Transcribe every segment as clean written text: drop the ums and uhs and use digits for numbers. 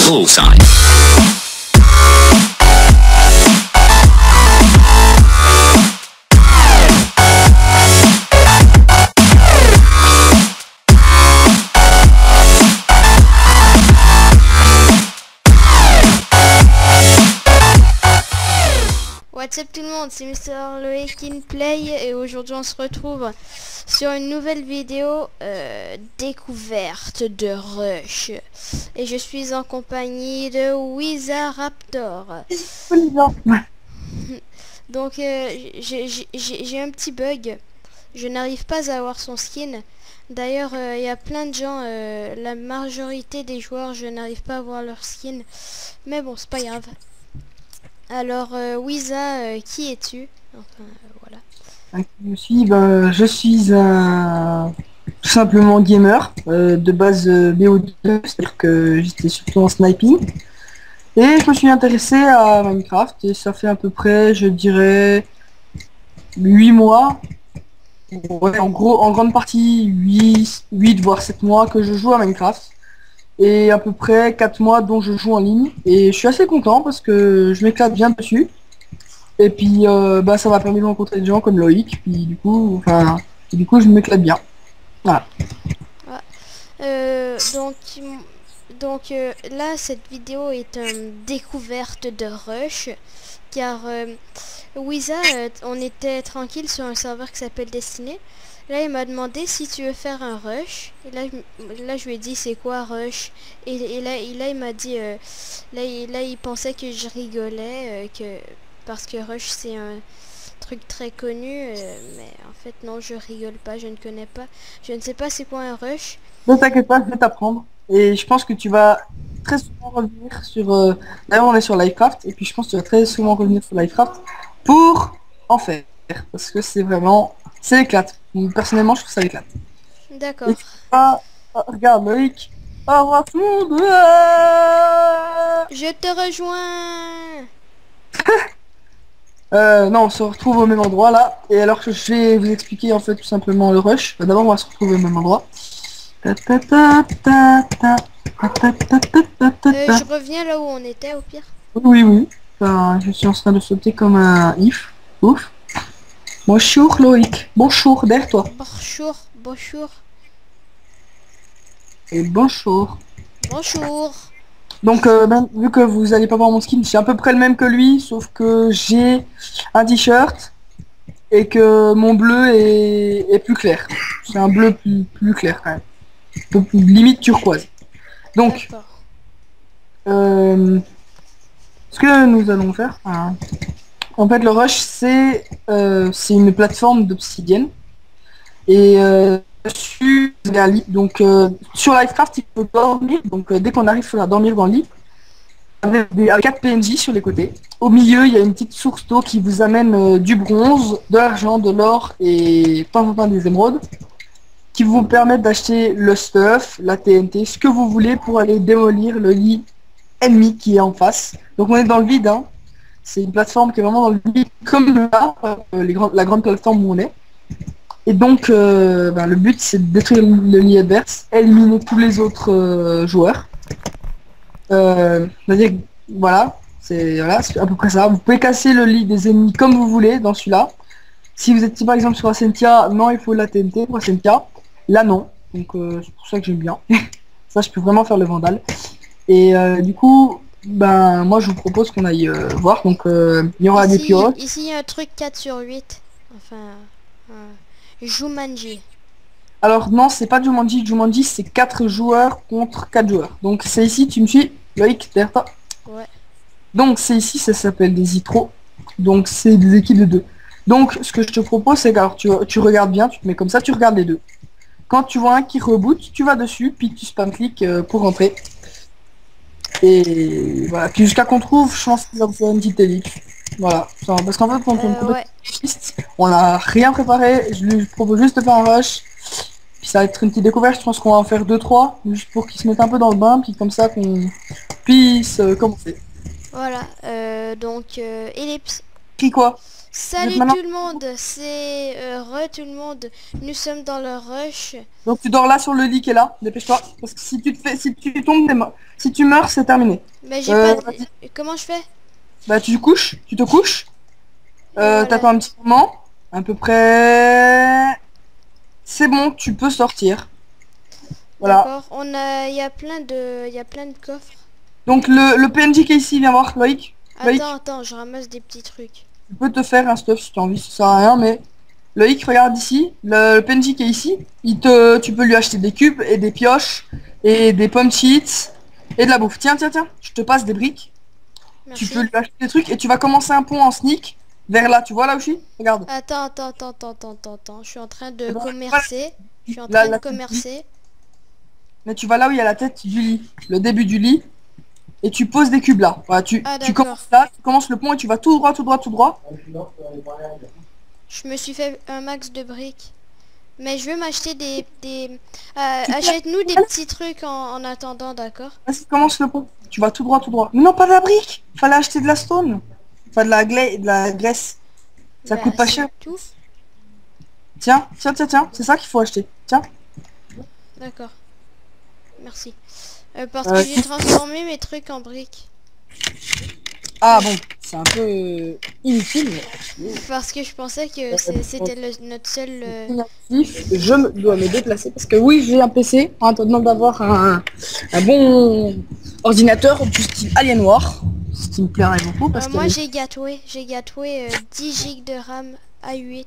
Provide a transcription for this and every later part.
Bullseye. What's up tout le monde, c'est Mister Loïc in Play et aujourd'hui on se retrouve sur une nouvelle vidéo découverte de Rush. Et je suis en compagnie de Wizaraptor. Donc j'ai un petit bug, je n'arrive pas à avoir son skin. D'ailleurs il y a plein de gens, la majorité des joueurs je n'arrive pas à voir leur skin. Mais bon c'est pas grave. Alors, Wiza, qui es-tu? Enfin, voilà. Je suis un tout simplement gamer de base BO2, c'est-à-dire que j'étais surtout en sniping. Et je me suis intéressé à Minecraft et ça fait à peu près, je dirais, 8 mois. Ouais, en gros, en grande partie 8 voire 7 mois que je joue à Minecraft. Et à peu près 4 mois dont je joue en ligne. Et je suis assez content parce que je m'éclate bien dessus. Et puis ça m'a permis de rencontrer des gens comme Loïc. Puis du coup je m'éclate bien. Voilà. Là, cette vidéo est une découverte de Rush. Car Wiza, on était tranquille sur un serveur qui s'appelle Destiné. Là, il m'a demandé si tu veux faire un rush. Et là je lui ai dit c'est quoi rush. Et là, il m'a dit, là, il pensait que je rigolais, parce que rush c'est un truc très connu. Mais en fait, non, je rigole pas, je ne connais pas. Je ne sais pas c'est quoi un rush. Ne t'inquiète pas, je vais t'apprendre. Et je pense que tu vas très souvent revenir sur... D'ailleurs, on est sur Livecraft. Et puis je pense que tu vas très souvent revenir sur Livecraft pour en faire. Parce que c'est vraiment... C'est l'éclate. Personnellement, je trouve ça éclate. D'accord. Regarde, Loïc. Au revoir tout le monde. Je te rejoins. Non, on se retrouve au même endroit là. Et alors que je vais vous expliquer en fait tout simplement le rush. D'abord, on va se retrouver au même endroit. Je reviens là où on était au pire. Oui. Enfin, je suis en train de sauter comme un if. Ouf. Bonjour Loïc. Bonjour, derrière toi. Bonjour. Et bonjour. Bonjour. Donc, vu que vous allez pas voir mon skin, j'ai à peu près le même que lui, sauf que j'ai un t-shirt et que mon bleu est plus clair. C'est un bleu plus clair quand même. Un peu plus, limite turquoise. Donc, ce que nous allons faire, en fait, le rush, c'est une plateforme d'obsidienne. Et sur Livecraft, il faut dormir. Donc, dès qu'on arrive, il faudra dormir dans le lit. Avec 4 PNJ sur les côtés. Au milieu, il y a une petite source d'eau qui vous amène du bronze, de l'argent, de l'or et de temps en temps des émeraudes, qui vous permettent d'acheter le stuff, la TNT, ce que vous voulez pour aller démolir le lit ennemi qui est en face. Donc on est dans le vide, hein. C'est une plateforme qui est vraiment dans le vide, comme là, la grande plateforme où on est. Et donc le but c'est de détruire le lit adverse, éliminer tous les autres joueurs. C'est-à-dire, voilà, c'est à peu près ça. Vous pouvez casser le lit des ennemis comme vous voulez dans celui-là. Si vous êtes par exemple sur Asentia, non, il faut la TNT pour Asentia. Là non, donc c'est pour ça que j'aime bien. Ça, je peux vraiment faire le vandal. Et du coup, moi je vous propose qu'on aille voir. Donc il y aura des pioches. Ici il y a un truc 4 sur 8. Enfin, Jumanji. Alors non, c'est pas Jumanji. Jumanji, c'est 4 joueurs contre 4 joueurs. Donc c'est ici, tu me suis, Loïc, derrière toi. Ouais. Donc c'est ici, ça s'appelle des Itro. Donc c'est des équipes de 2. Donc ce que je te propose, c'est que tu regardes bien, tu te mets comme ça, tu regardes les deux. Quand tu vois un qui reboot, tu vas dessus, puis tu spam clic pour rentrer. Et voilà, puis jusqu'à qu'on trouve, je pense qu'il va faire une petite élite. Voilà, parce qu'en fait, on n'a rien préparé, je lui propose juste de faire un rush. Puis ça va être une petite découverte, je pense qu'on va en faire 2-3, juste pour qu'ils se mettent un peu dans le bain, puis comme ça qu'on puisse commencer. Voilà, donc Ellipse. Qui quoi? Salut maintenant. tout le monde, c'est tout le monde. Nous sommes dans le rush. Donc tu dors là sur le lit qui est là. Dépêche-toi. Parce que si tu tombes, t'es mort. Si tu meurs, c'est terminé. Mais j'ai pas... Vas-y. Comment je fais? Bah tu te couches. Et voilà. T'attends un petit moment. À peu près. C'est bon, tu peux sortir. Voilà. D'accord. Il y a plein de coffres. Donc le PNJ qui est ici, viens voir, Loïc. Loïc, Attends, je ramasse des petits trucs. tu peux te faire un stuff si tu as envie, ça sert à rien, mais Loïc, regarde ici, le PNJ qui est ici, tu peux lui acheter des cubes et des pioches et des pommes cheats et de la bouffe. Tiens, je te passe des briques. Tu Merci. peux lui acheter des trucs et tu vas commencer un pont en sneak vers là, tu vois là où je suis? Regarde. Attends. Je suis en train de Voilà. commercer. Je suis en Là, train de la tête du lit. commercer. Mais tu vas là où il y a la tête du lit, le début du lit, et tu poses des cubes là. Voilà, Ah tu d'accord. commences là, tu commences le pont et tu vas tout droit. Je me suis fait un max de briques. Mais je veux m'acheter Tu peux- achète-nous des petits trucs en attendant, d'accord? Vas-y, commence le pont. Tu vas tout droit. Mais non, pas de la brique. Fallait acheter de la stone. Enfin, de la graisse. Ça Bah coûte pas c'est cher. tout. Tiens. C'est ça qu'il faut acheter. Tiens. D'accord. Merci. Parce que Euh, j'ai transformé mes trucs en briques. Ah bon, c'est un peu inutile. Parce que je pensais que c'était notre seul... Inactif. Dois me déplacer parce que oui, j'ai un PC en attendant d'avoir un bon ordinateur du style Alienware. Ce qui me plairait beaucoup parce que moi j'ai gâtoué. J'ai gâtoué 10 gigs de RAM A8.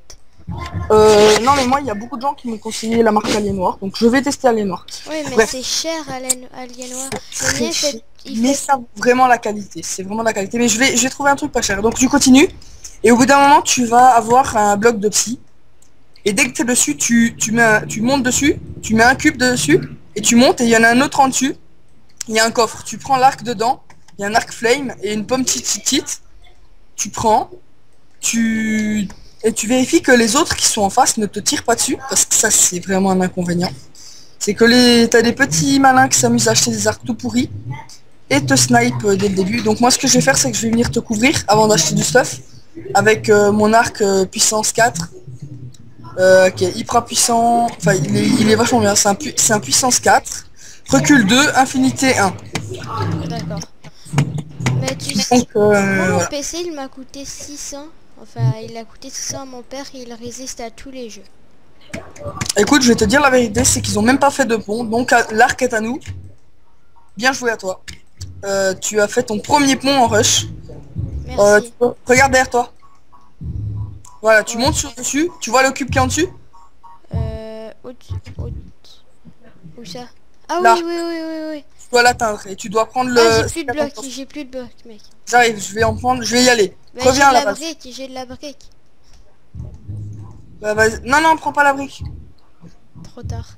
non mais moi il y a beaucoup de gens qui m'ont conseillé la marque Alienware, donc je vais tester Alienware. Oui mais Bref, c'est cher Alienware. Le très mien cher. il Mais fait... ça vaut vraiment la qualité, c'est vraiment la qualité. Mais je vais trouver un truc pas cher. Donc tu continues et au bout d'un moment tu vas avoir un bloc de psy. Et dès que tu es dessus, tu montes dessus, tu mets un cube dessus et tu montes et il y en a un autre en dessus. Il y a un coffre, tu prends l'arc dedans, il y a un arc flame et une pomme petite. Tu prends, et tu vérifies que les autres qui sont en face ne te tirent pas dessus parce que ça c'est vraiment un inconvénient. C'est que t'as des petits malins qui s'amusent à acheter des arcs tout pourris et te snipe dès le début. Donc moi ce que je vais faire c'est que je vais venir te couvrir avant d'acheter du stuff avec mon arc puissance 4 qui est hyper puissant, enfin il est vachement bien, c'est un puissance 4, recul 2, infinité 1. D'accord. Mais tu sais, Donc moi mon voilà. PC il m'a coûté 600. Enfin il a coûté 600 à mon père et il résiste à tous les jeux. Écoute, je vais te dire la vérité, c'est qu'ils ont même pas fait de pont, donc l'arc est à nous. Bien joué à toi. Tu as fait ton premier pont en rush. Merci. Regarde derrière toi. Voilà, tu Ouais. montes sur dessus, tu vois le cube qui est en dessus. Haute. Où ça? Ah Là, oui. tu dois l'atteindre et tu dois prendre Ah le... j'ai plus de blocs mec. J'arrive, je vais y aller. Bah, Reviens à la base. j'ai de la brique. Bah, vas-y. Non, prends pas la brique. Trop tard.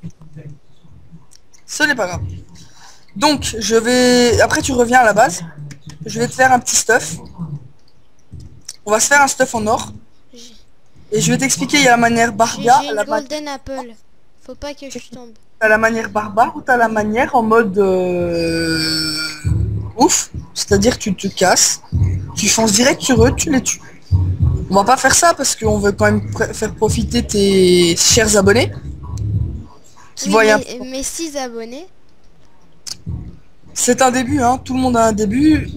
Ce n'est pas grave. Donc, après, tu reviens à la base. Je vais te faire un petit stuff. On va se faire un stuff en or. J'ai Et je vais t'expliquer, il y a la manière barbare, une golden apple. Faut pas que je tombe. t'as la manière barbare ou t'as la manière en mode ouf. C'est-à-dire tu te casses, tu fonces direct sur eux, tu les tues. On va pas faire ça parce qu'on veut quand même faire profiter tes chers abonnés. Qui Oui voient un... mes 6 abonnés. C'est un début, hein. Tout le monde a un début.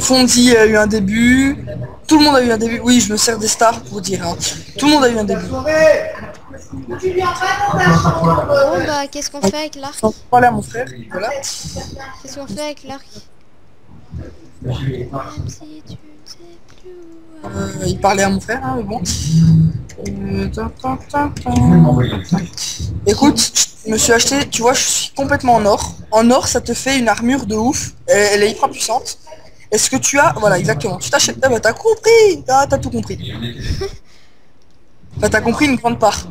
Fondy a eu un début. Tout le monde a eu un début. Oui, je me sers des stars pour dire. Hein. Tout le monde a eu un début. Bon bah qu'est-ce qu'on fait avec l'arc? On va parler à mon frère. Voilà. Qu'est-ce qu'on fait avec l'arc? Même si tu ne sais plus où Il parlait à mon frère, hein, mais bon. Écoute, je me suis acheté, tu vois, je suis complètement en or. En or, ça te fait une armure de ouf. Elle est hyper puissante. Est-ce que tu as... Voilà, exactement. Tu t'achètes... Ah bah t'as compris. T'as tout compris. Enfin, t'as compris une grande part.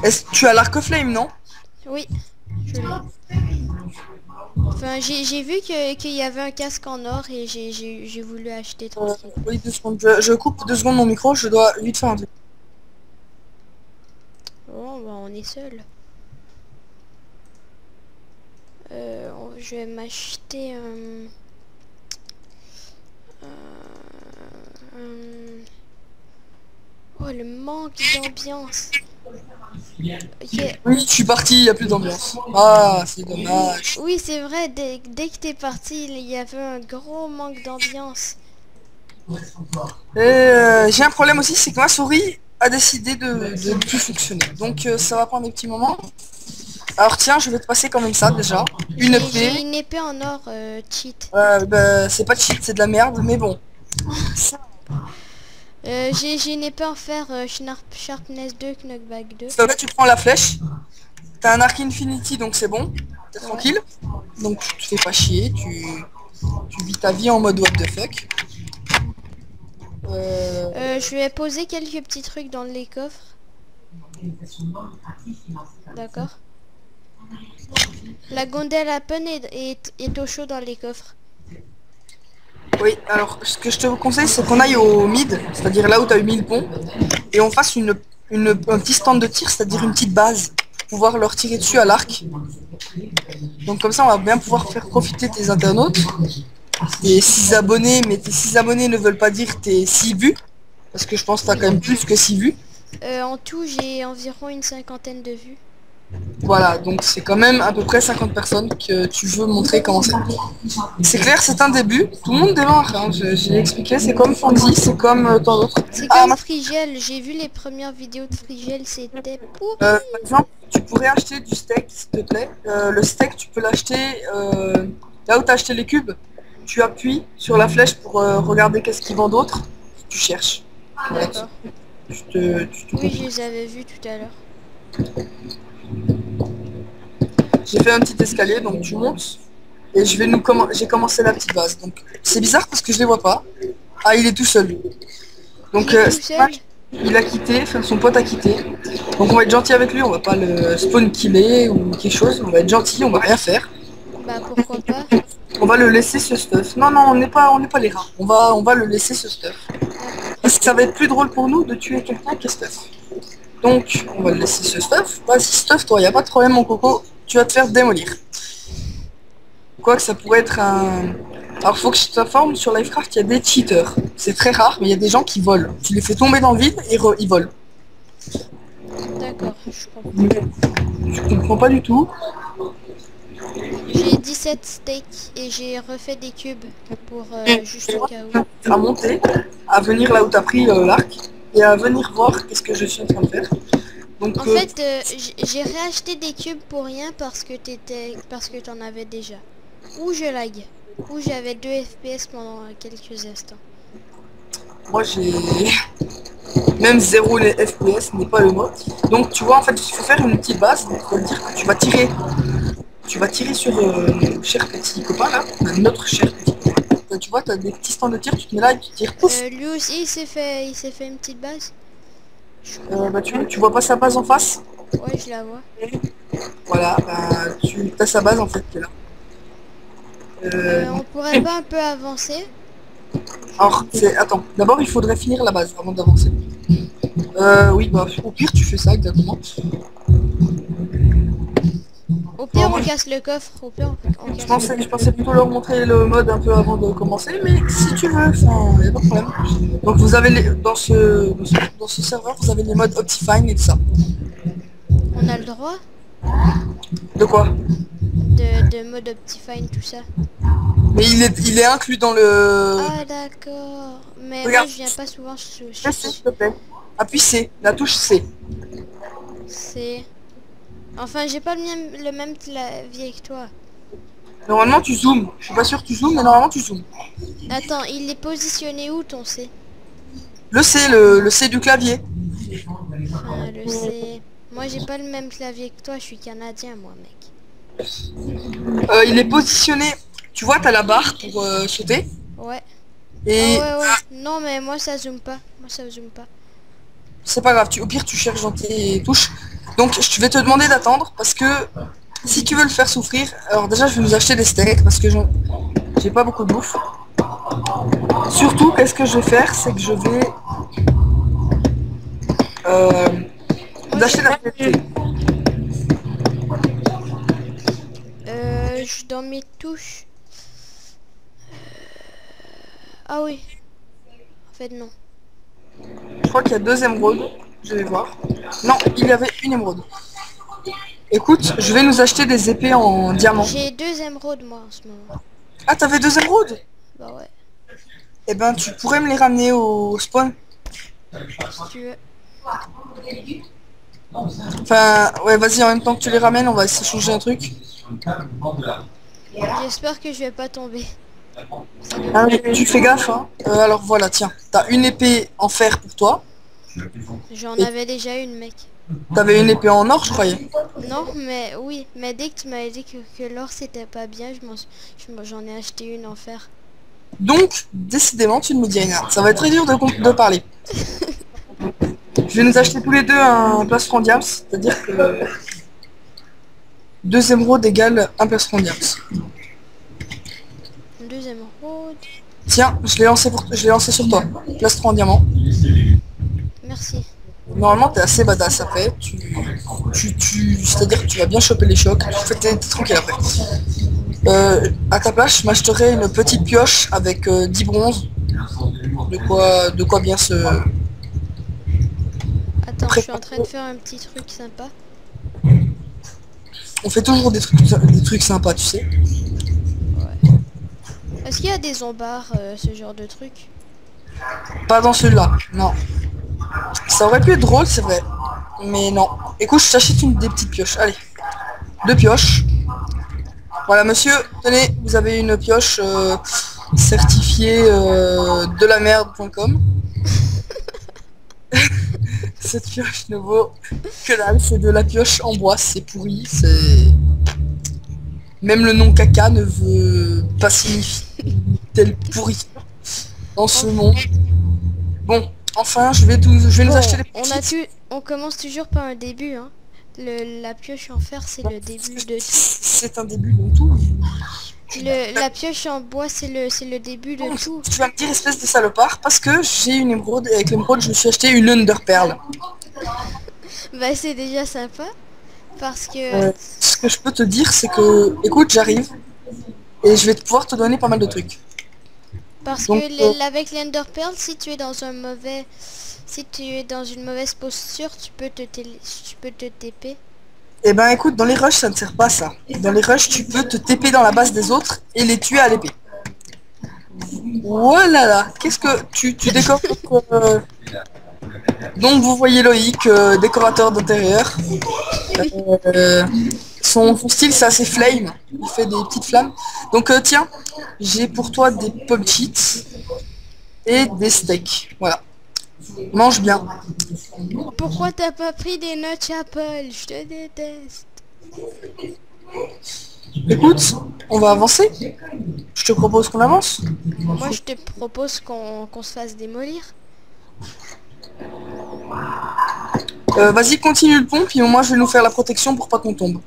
Est-ce que tu as l'arc flame, non? Oui, je l'ai. Enfin, j'ai vu qu'il y avait un casque en or et j'ai voulu acheter tranquille. Oui, 2 secondes. Je coupe 2 secondes mon micro, je dois vite faire un truc. Bon, bah on est seul. Je vais m'acheter le manque d'ambiance. Ok. Oui, je suis parti, il n'y a plus d'ambiance. Ah, c'est dommage. Oui, c'est vrai, dès que t'es parti, il y avait un gros manque d'ambiance. Et j'ai un problème aussi, c'est que ma souris a décidé de ne plus fonctionner. Donc ça va prendre des petits moments. Alors tiens, je vais te passer quand même ça déjà. Une J'ai épée. une épée en or cheat. Bah, c'est pas cheat, c'est de la merde, mais bon. Ça, J'ai une épée en fer Sharpness 2, Knockback 2. là, tu prends la flèche. T'as un arc infinity, donc c'est bon. T'es Ouais. tranquille. Donc tu te fais pas chier, tu vis ta vie en mode what the fuck. Je vais poser quelques petits trucs dans les coffres. D'accord. La gondole à peine est au chaud dans les coffres. Oui, alors ce que je te conseille, c'est qu'on aille au mid, c'est-à-dire là où tu as eu 1000 ponts, et on fasse un petit stand de tir, c'est-à-dire une petite base, pour pouvoir leur tirer dessus à l'arc. Donc comme ça, on va bien pouvoir faire profiter tes internautes. Tes 6 abonnés, mais tes 6 abonnés ne veulent pas dire tes 6 vues, parce que je pense que tu as Oui. quand même plus que 6 vues. En tout, j'ai environ une cinquantaine de vues. Voilà, donc c'est quand même à peu près 50 personnes que tu veux montrer comment c'est. C'est clair, c'est un début, tout le monde démarre, hein. J'ai expliqué, c'est comme Fancy, c'est comme tant d'autres. C'est Ah, comme Frigel, j'ai vu les premières vidéos de Frigel, c'était pourri. par exemple, tu pourrais acheter du steak, s'il te plaît. Le steak, tu peux l'acheter là où tu as acheté les cubes. Tu appuies sur la flèche pour regarder qu'est-ce qu'ils vendent d'autre. Tu cherches. Voilà, D'accord. tu te Oui, je les avais vus tout à l'heure. J'ai fait un petit escalier, donc tu montes. Et j'ai commencé la petite base. Donc c'est bizarre parce que je les vois pas. Ah, il est tout seul. Donc Il est tout c'est seul. dommage. Il a quitté, enfin son pote a quitté. Donc on va être gentil avec lui, on va pas le spawn killer ou quelque chose. On va être gentil, on va rien faire. Bah pourquoi pas. On va le laisser ce stuff. Non, non, on n'est pas les rats. On va le laisser ce stuff. D'accord. Parce que ça va être plus drôle pour nous de tuer quelqu'un qui est stuff. Donc, on va le laisser ce stuff. Vas-y, stuff, toi, y a pas de problème, mon coco. Tu vas te faire démolir. Quoique ça pourrait être un... Alors, faut que je t'informe, sur Livecraft, il y a des cheaters. C'est très rare, mais il y a des gens qui volent. Tu les fais tomber dans le vide et ils volent. D'accord, je comprends. Je comprends pas du tout. J'ai 17 steaks et j'ai refait des cubes pour juste au cas où. À monter, à venir là où t'as pris l'arc, et à venir voir qu'est-ce que je suis en train de faire. Donc, En fait, j'ai réacheté des cubes pour rien parce que t'en avais déjà. Ou je lag. Ou j'avais 2 FPS pendant quelques instants. moi j'ai... Même 0 les FPS n'est pas le mot. Donc tu vois, en fait, il faut faire une petite base. Donc ça veut dire que tu vas tirer. Tu vas tirer sur mon cher petit copain là, notre cher petit copain. Tu vois, tu as des petits stands de tir, tu te mets là et tu tires, pouf. Lui aussi, il s'est fait une petite base. Bah, tu vois pas sa base en face. Ouais, je la vois. Voilà, bah, tu as sa base en fait qui est là. On pourrait pas un peu avancer? Alors, attends, d'abord il faudrait finir la base avant d'avancer. Oui, bah au pire tu fais ça exactement. Au pire, Moi, on casse le coffre. Au pire, on casse le je coffre. pensais plutôt leur montrer le mode un peu avant de commencer, mais si tu veux, enfin, y a pas de problème. Donc vous avez dans ce serveur, vous avez les modes Optifine et tout ça. On a le droit De quoi? de mode Optifine, tout ça. Mais il est inclus dans le... Ah, d'accord. Mais moi, Regarde, je viens pas souvent sur fais C, s'il te plaît. Appuie C, la touche C. C'est... Enfin, j'ai pas le même clavier que toi. Normalement tu zoomes. Je suis pas sûr que tu zoomes, mais normalement tu zoomes. Attends, il est positionné où ton C? Le C, le C du clavier. Enfin, le C... Moi, j'ai pas le même clavier que toi. Je suis canadien, moi, mec. Il est positionné... Tu vois, t'as la barre pour sauter. Ouais. Et Ah ouais, ouais. Non, mais moi, ça zoome pas. Moi, ça zoome pas. c'est pas grave, au pire tu cherches dans tes touches. Donc je vais te demander d'attendre parce que si tu veux le faire souffrir, alors déjà je vais nous acheter des steaks parce que j'ai pas beaucoup de bouffe. Surtout, qu'est-ce que je vais faire, c'est que je vais Moi, acheter la TNT. dans mes touches... Ah oui. En fait, non. crois qu'il y a 2 émeraudes. Je vais voir. Non, il y avait une émeraude. Écoute, je vais nous acheter des épées en diamant. J'ai 2 émeraudes moi en ce moment. Ah, t'avais 2 émeraudes? Bah ouais, Eh ben, tu pourrais me les ramener au spawn. si tu veux. Enfin, ouais, vas-y, en même temps que tu les ramènes, on va essayer de changer un truc. J'espère que je vais pas tomber. Ah, mais tu fais gaffe, hein. Alors voilà, tiens. T'as une épée en fer pour toi. J'en Et avais déjà une, mec. t'avais une épée en or, je croyais. Non, mais oui, mais dès que tu m'avais dit que l'or c'était pas bien, j'en ai acheté une en fer. Donc, décidément, tu ne me dis rien. Ça va être très dur de parler. Je vais nous acheter tous les deux un plastron diams, c'est-à-dire que 2 émeraudes égale un plastron diams. Une deuxième émeraude. Tiens, je l'ai lancé sur toi. Plastron en diamant. Merci. Normalement, t'es assez badass après. C'est-à-dire que tu vas bien choper les chocs. T'es tranquille après. À ta place, je m'achèterais une petite pioche avec 10 bronzes. De quoi bien se... Attends, je suis en train de faire un petit truc sympa. On fait toujours des trucs sympas, tu sais. Ouais. Est-ce qu'il y a des zombards, ce genre de truc? Pas dans celui-là, non. Ça aurait pu être drôle, c'est vrai. Mais non. Écoute, je t'achète des petites pioches. Allez. 2 pioches. Voilà, monsieur, tenez, vous avez une pioche certifiée de la merde.com. Cette pioche ne vaut que dalle, c'est de la pioche en bois, c'est pourri, c'est... Même le nom caca ne veut pas signifier tel pourri dans ce monde. Bon, enfin, je vais nous acheter des petites... On commence toujours par un début, hein. La pioche en fer, c'est le début de tout. C'est un début de tout. La pioche en bois, c'est le début de tout. Tu vas me dire espèce de salopard parce que j'ai une émeraude et avec l'émeraude je me suis acheté une underperle. Bah c'est déjà sympa parce que Ce que je peux te dire c'est que, écoute, j'arrive et je vais pouvoir te donner pas mal de trucs. Donc, avec l'enderpearl, si tu es dans un mauvais, si tu es dans une mauvaise posture, tu peux te TP. Eh ben écoute, dans les rushs ça ne sert pas ça. Dans les rushs tu peux te TP dans la base des autres et les tuer à l'épée. Voilà là, qu'est-ce que tu décores Donc vous voyez Loïc, décorateur d'intérieur. Son style c'est assez flame, il fait des petites flammes. Donc tiens, j'ai pour toi des pop cheats et des steaks. Voilà. Mange bien. Pourquoi t'as pas pris des nuts apple? Je te déteste. Écoute, on va avancer. Je te propose qu'on avance. Moi je te propose qu'on se fasse démolir. Vas-y, continue le pont, puis moi je vais nous faire la protection pour pas qu'on tombe.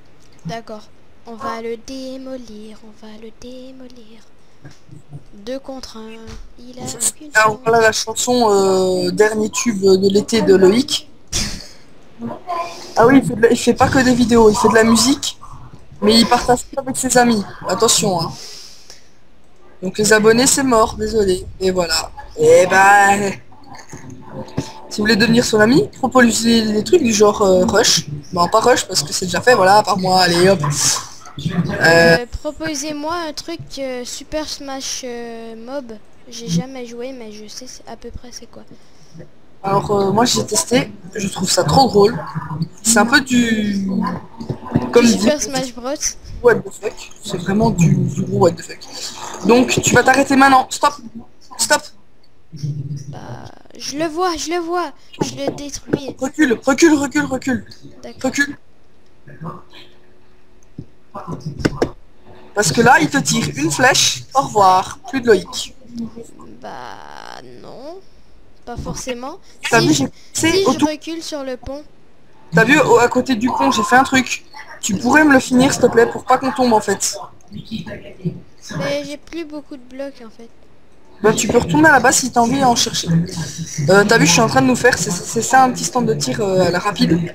D'accord. On va le démolir, on va le démolir. 2 contre 1. Il a aucune Alors chance. voilà la chanson dernier tube de l'été de Loïc. Ah oui, il fait pas que des vidéos, il fait de la musique, mais il partage ça avec ses amis. Attention, hein. Donc les abonnés c'est mort, désolé. Et voilà. Et ben... Si vous voulez devenir son ami, proposez des trucs du genre rush. Bon, pas rush parce que c'est déjà fait, voilà, par moi, allez hop. Proposez-moi un truc Super Smash Mob. J'ai jamais joué, mais je sais à peu près c'est quoi. Alors moi j'ai testé, je trouve ça trop drôle. C'est un peu du... Comme Super Smash Bros. What the fuck. C'est vraiment du gros what the fuck. Donc tu vas t'arrêter maintenant. Stop. Stop. Bah, je le vois, je le détruis. Recule, recule, recule, recule. D'accord. Recule. Parce que là, il te tire une flèche. Au revoir. Plus de Loïc. Bah non, pas forcément. T'as vu, Si je recule sur le pont. T'as vu, à côté du pont, j'ai fait un truc. Tu pourrais me le finir, s'il te plaît, pour pas qu'on tombe, en fait. Mais j'ai plus beaucoup de blocs, en fait. Bah, tu peux retourner à la base si t'as envie d'en chercher. T'as vu, je suis en train de nous faire, c'est ça un petit stand de tir à la rapide.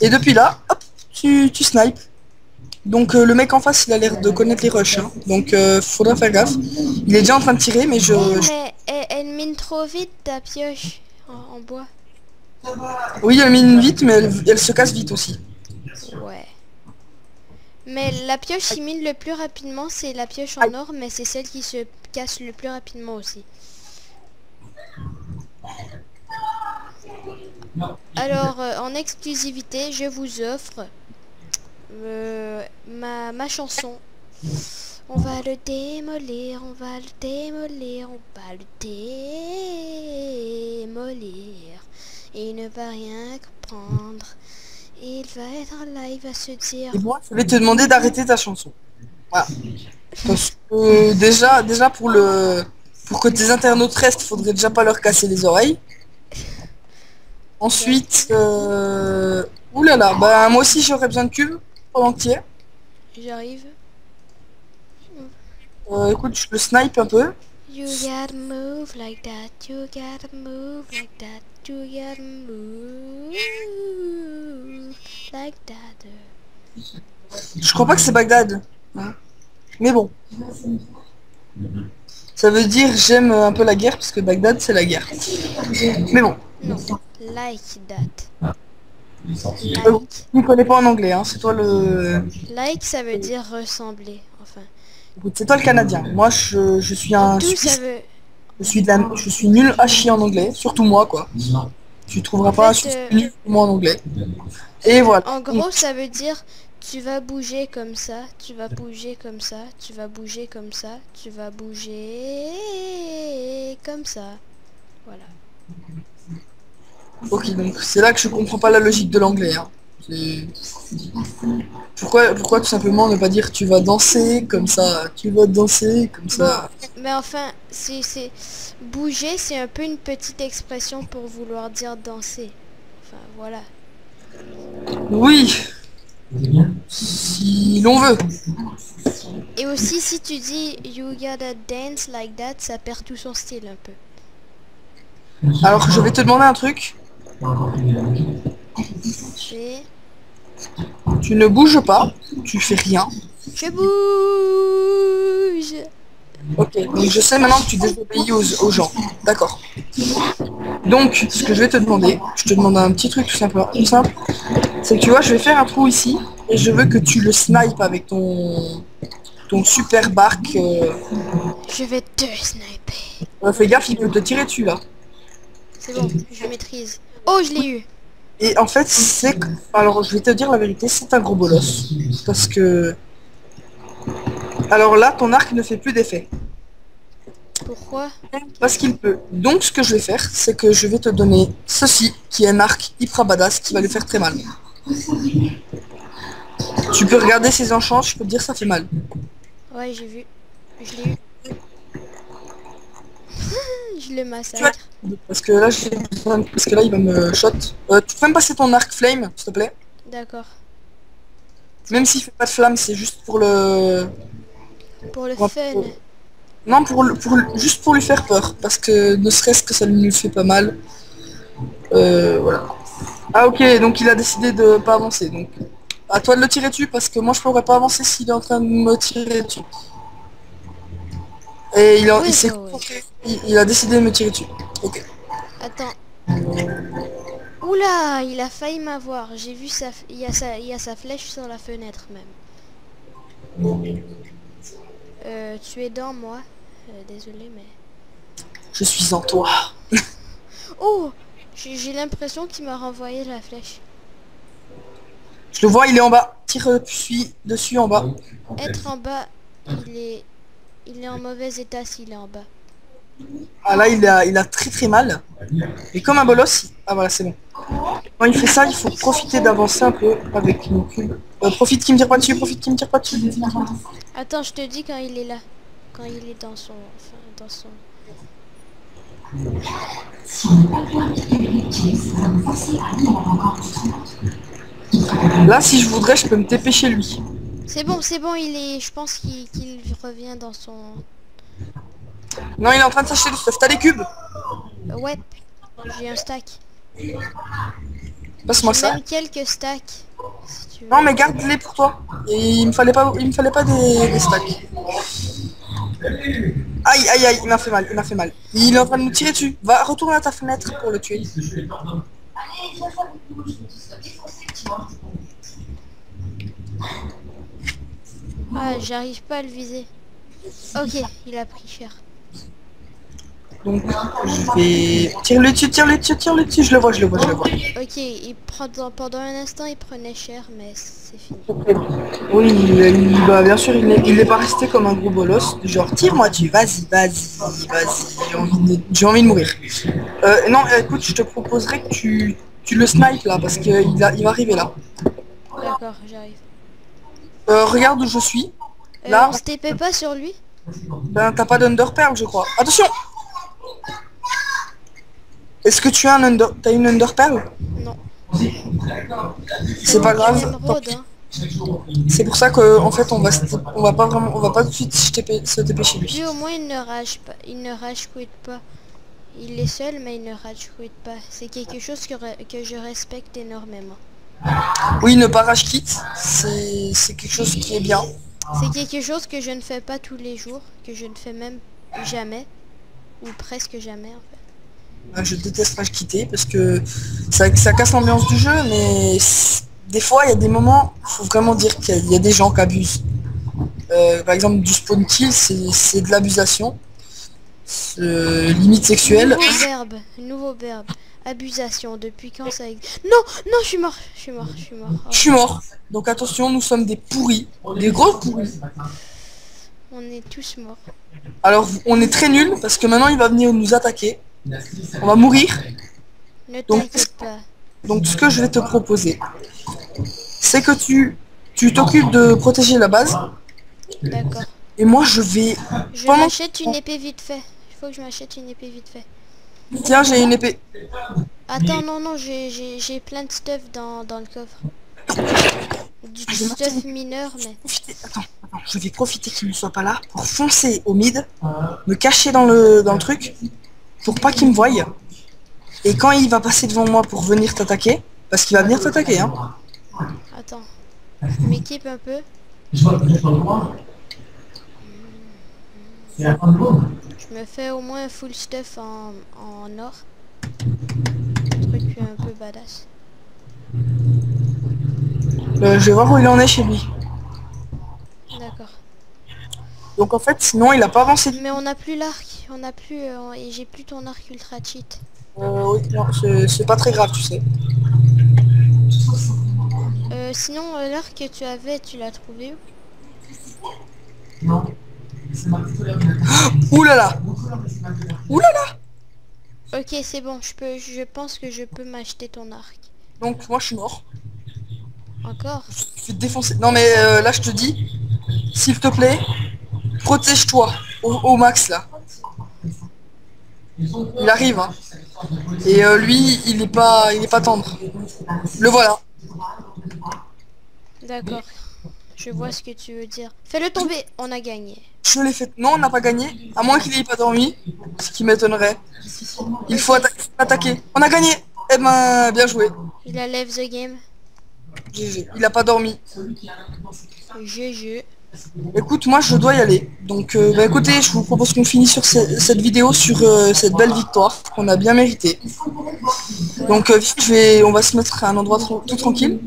Et depuis là, hop, tu snipes. Donc le mec en face, il a l'air de connaître les rushs. Hein. Donc faudra faire gaffe. Il est déjà en train de tirer, mais Mais elle mine trop vite ta pioche en bois. Oui, elle mine vite, mais elle se casse vite aussi. Ouais. Mais la pioche qui mine le plus rapidement, c'est la pioche Aïe. en or, mais c'est celle qui se casse le plus rapidement aussi. Alors, en exclusivité, je vous offre ma chanson. On va le démolir, on va le démolir, on va le démolir. Il ne va rien comprendre. Il va être là, il va se dire... Et moi, je vais te demander d'arrêter ta chanson. Voilà. Parce que déjà pour que tes internautes restent, faudrait déjà pas leur casser les oreilles. Ensuite, ouh là là, bah moi aussi j'aurais besoin de cubes pendant que tu y es. J'arrive. Écoute, je le snipe un peu. You gotta move like that, you gotta move like that, you gotta move like that. Je crois pas que c'est Bagdad. Hein. Mais bon. Ça veut dire j'aime un peu la guerre parce que Bagdad c'est la guerre. Mais bon. Non, like that. Euh, Like. tu ne connais pas en anglais, hein. C'est toi le. Like, ça veut dire ressembler, enfin. Écoute, c'est toi le Canadien. Moi je suis En un tout, ça Suisse. veut... Je suis nul à chier en anglais, surtout moi quoi. Tu trouveras En pas un fait, Suisse nul comme moi en anglais. Et voilà. en gros, ça veut dire tu vas bouger comme ça, tu vas bouger comme ça, tu vas bouger comme ça, tu vas bouger comme ça. Voilà. Ok, donc c'est là que je comprends pas la logique de l'anglais. Hein. C'est- pourquoi tout simplement ne pas dire tu vas danser comme ça, tu vas danser comme Bon, ça. mais enfin, c'est bouger, c'est un peu une petite expression pour vouloir dire danser. Enfin, voilà. Oui, si l'on veut. Et aussi, si tu dis you gotta dance like that, ça perd tout son style un peu. Alors je vais te demander un truc. C'est... Tu ne bouges pas, tu fais rien. Je bouge. Ok, donc je sais maintenant que tu désobéis aux gens. D'accord. Donc, ce que je vais te demander, je te demande un petit truc tout simple, c'est que tu vois, je vais faire un trou ici, et je veux que tu le snipes avec ton super bark. Je vais te sniper. Fais gaffe, il peut te tirer dessus là. C'est bon, je maîtrise. Oh, je l'ai eu. Et en fait, c'est... Alors, je vais te dire la vérité, c'est un gros bolos. Parce que... Alors là, ton arc ne fait plus d'effet. Pourquoi? Parce qu'il peut. Donc, ce que je vais faire, c'est que je vais te donner ceci, qui est un arc hyper badass, qui va lui faire très mal. Tu peux regarder ses enchants, je peux te dire ça fait mal. Ouais, j'ai vu. Je l'ai eu. Je le Tu massacre. vois, parce que là, j'ai besoin... Parce que là, il va me shot. Tu peux me passer ton arc flame, s'il te plaît? D'accord. Même s'il fait pas de flamme, c'est juste pour le... Pour le pour- fun. Non, juste pour lui faire peur. Parce que ne serait-ce que ça lui fait pas mal. Voilà. Ah ok, donc il a décidé de pas avancer. Donc à toi de le tirer dessus parce que moi je pourrais pas avancer s'il est en train de me tirer dessus. Et Oui, il s'est bah ouais. concentré. Il a décidé de me tirer dessus. Ok. Attends. Oula, il a failli m'avoir. J'ai vu sa... Il y a sa flèche sur la fenêtre même. Tu es dans moi. Désolé, mais... Je suis en toi. Oh, j'ai l'impression qu'il m'a renvoyé la flèche. Je le vois, il est en bas. Tire suis dessus en bas. Être en bas, il est en mauvais état s'il est en bas. Ah là il a très très mal. Et comme un bolos. Ah voilà c'est bon. Quand il fait ça, il faut profiter d'avancer un peu avec mon cube. Profite qu'il me tire pas dessus, profite qu'il me tire pas dessus. Attends, je te dis quand il est là. Quand il est dans son... Enfin, dans son... Là si je voudrais, je peux me TP chez lui. C'est bon, il est... Je pense qu'il revient dans son... Non, il est en train de s'acheter du stuff. T'as des cubes? Ouais, j'ai un stack. Passe-moi J'ai ça. même quelques stacks. Si tu veux. Non mais garde-les pour toi. Et il me fallait pas des stacks. Aïe aïe, il m'a fait mal, il m'a fait mal. Il est en train de nous tirer dessus. Va, retourne à ta fenêtre pour le tuer. Ah, j'arrive pas à le viser. Ok, il a pris cher. Donc je vais... Tire-le dessus, tire-le dessus, tire-le dessus. Je le vois, je le vois, je le vois. Ok, il prend pendant un instant, il prenait cher, mais c'est fini. Oui, bah, bien sûr, il n'est pas resté comme un gros bolos. Genre, tire-moi dessus, vas-y, vas-y, vas-y. J'ai envie de mourir. Non, écoute, je te proposerais que tu le snipes là, parce qu'il il va arriver là. D'accord, j'arrive. Regarde où je suis. On Là, se TP pas sur lui? ben t'as pas d'underpearl, je crois. Attention! Est-ce que tu as t'as une underpearl? Non. C'est pas J'ai une grave. Tant émeraude, pis. hein. C'est pour ça que en fait on va pas vraiment, on va pas tout de suite se TP chez Lui lui. au moins il ne rage pas, il ne rage quit pas. Il est seul mais il ne rage quit pas. C'est quelque chose que je respecte énormément. Oui, ne pas rage quit, c'est quelque chose qui est bien. C'est quelque chose que je ne fais pas tous les jours, que je ne fais même jamais, ou presque jamais en fait. Je déteste rage quitter parce que ça casse l'ambiance du jeu, mais des fois il y a des moments, faut vraiment dire qu'il y a des gens qui abusent. Par exemple du spawn kill, c'est de l'abusation. Limite sexuelle. Nouveau verbe. Abusation, depuis quand ça existe? Non, non, je suis mort, je suis mort, je suis mort. Oh. Je suis mort. Donc attention, nous sommes des pourris, des gros pourris. On est tous morts. Alors on est très nuls parce que maintenant il va venir nous attaquer. On va mourir. Ne t'inquiète pas. Donc ce que je vais te proposer, c'est que tu t'occupes de protéger la base. D'accord. Et moi je vais... Je m'achète une épée vite fait. Il faut que je m'achète une épée vite fait. Tiens, j'ai une épée. Attends, non, non, j'ai plein de stuff dans le coffre. Du stuff mineur, mais... Attends, je vais profiter qu'il ne soit pas là pour foncer au mid, me cacher dans le truc, pour pas qu'il me voie. Et quand il va passer devant moi pour venir t'attaquer, parce qu'il va venir t'attaquer, hein. Attends, je m'équipe un peu. Je me fais au moins full stuff en or. Un truc un peu badass. Je vais voir où il en est chez lui. D'accord. Donc en fait, sinon il a pas avancé. Mais on n'a plus l'arc, on n'a plus... et j'ai plus ton arc ultra cheat. Oui, non, c'est pas très grave, tu sais. Sinon, l'arc que tu avais, tu l'as trouvé où? Non. Ouh là là. Ouh là là. Ok, c'est bon, je pense que je peux m'acheter ton arc. Donc moi je suis mort. Encore? Je vais te défoncer. Non mais là je te dis, s'il te plaît, protège-toi au max là. Il arrive, hein. Et lui, il est pas tendre. Le voilà. D'accord. Je vois ce que tu veux dire. Fais-le tomber, on a gagné. Je l'ai fait. Non, on n'a pas gagné. À moins qu'il n'ait pas dormi. Ce qui m'étonnerait. Il faut attaquer. On a gagné. Eh ben, bien joué. Il a left the game. GG. Il a pas dormi. GG. Écoute, moi je dois y aller. Donc bah, écoutez, je vous propose qu'on finisse sur cette vidéo sur cette belle victoire qu'on a bien méritée. Donc on va se mettre à un endroit tout tranquille.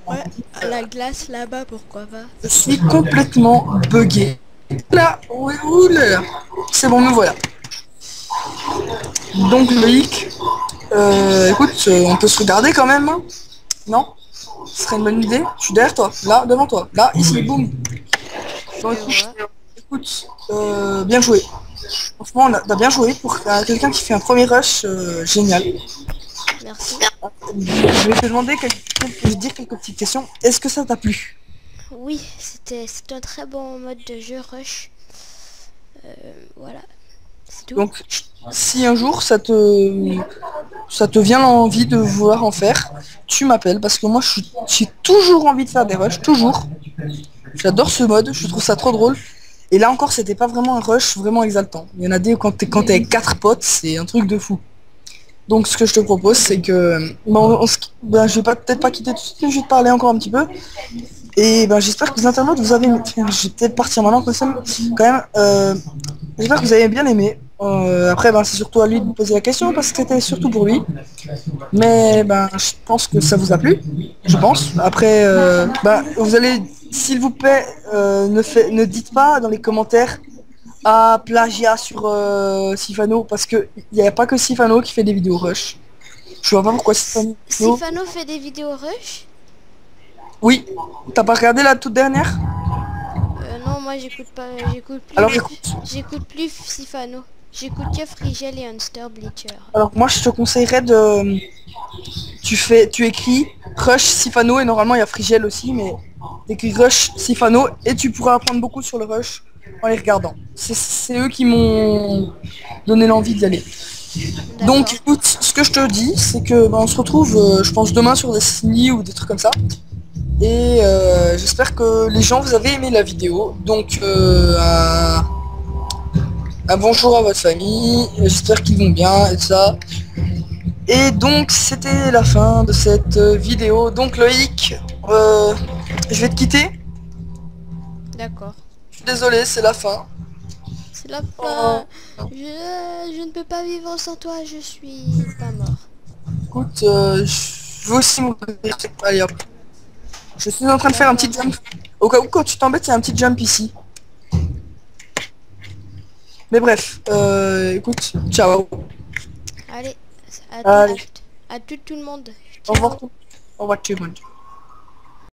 Ouais, à la glace là-bas, pourquoi pas. Je suis complètement bugué. Là, oui, oula. C'est bon, me voilà. Donc Loïc, écoute, on peut se regarder quand même, hein. Non? Ce serait une bonne idée. Je suis derrière toi, là, devant toi, là, ici, boum. Donc écoute, bien joué. Franchement, t'as bien joué pour quelqu'un qui fait un premier rush, génial. Merci. Je vais te demander dire quelques petites questions. Est-ce que ça t'a plu? Oui, c'est un très bon mode de jeu rush. Voilà, c'est tout. Donc, si un jour ça te vient l'envie de vouloir en faire, tu m'appelles parce que moi j'ai toujours envie de faire des rushs, toujours. J'adore ce mode, je trouve ça trop drôle. Et là encore, c'était pas vraiment un rush vraiment exaltant. Il y en a des quand t'es avec 4 potes, c'est un truc de fou. Donc ce que je te propose, c'est que je vais peut-être pas quitter tout de suite, mais je vais te parler encore un petit peu. Et ben j'espère que vous internautes vous avez... je vais peut-être partir maintenant quand même. J'espère que vous avez bien aimé. Après, ben, c'est surtout à lui de me poser la question parce que c'était surtout pour lui. Mais ben, je pense que ça vous a plu. Je pense. Après, ben, vous allez, s'il vous plaît, ne dites pas dans les commentaires à plagiat sur Sifano parce que il n'y a pas que Sifano qui fait des vidéos rush. Je vois pas pourquoi Sifano. Sifano fait des vidéos rush? Oui, t'as pas regardé la toute dernière? Non, moi j'écoute plus, Alors écoute. j'écoute plus Sifano. J'écoute que Frigel et Hunster Bleacher. Alors moi je te conseillerais tu écris Rush Sifano et normalement il y a Frigel aussi, mais t'écris Rush Sifano et tu pourras apprendre beaucoup sur le Rush en les regardant. C'est eux qui m'ont donné l'envie d'y aller. Donc D'accord. écoute, ce que je te dis, c'est que on se retrouve, je pense demain sur Destiny ou des trucs comme ça. Et j'espère que les gens vous avez aimé la vidéo. Donc un bonjour à votre famille, j'espère qu'ils vont bien et tout ça. Et donc c'était la fin de cette vidéo. Donc Loïc, je vais te quitter. D'accord. Je suis désolé, c'est la fin. C'est la Oh, fin. Je ne peux pas vivre sans toi, je suis pas mort. écoute, je veux aussi mon... Allez hop. Je suis en train de faire un petit D'accord. jump. Au cas où quand tu t'embêtes, il y a un petit jump ici. Mais bref, écoute, ciao. Allez, Allez, à tout le monde. au revoir. Ciao. Au revoir tout le monde.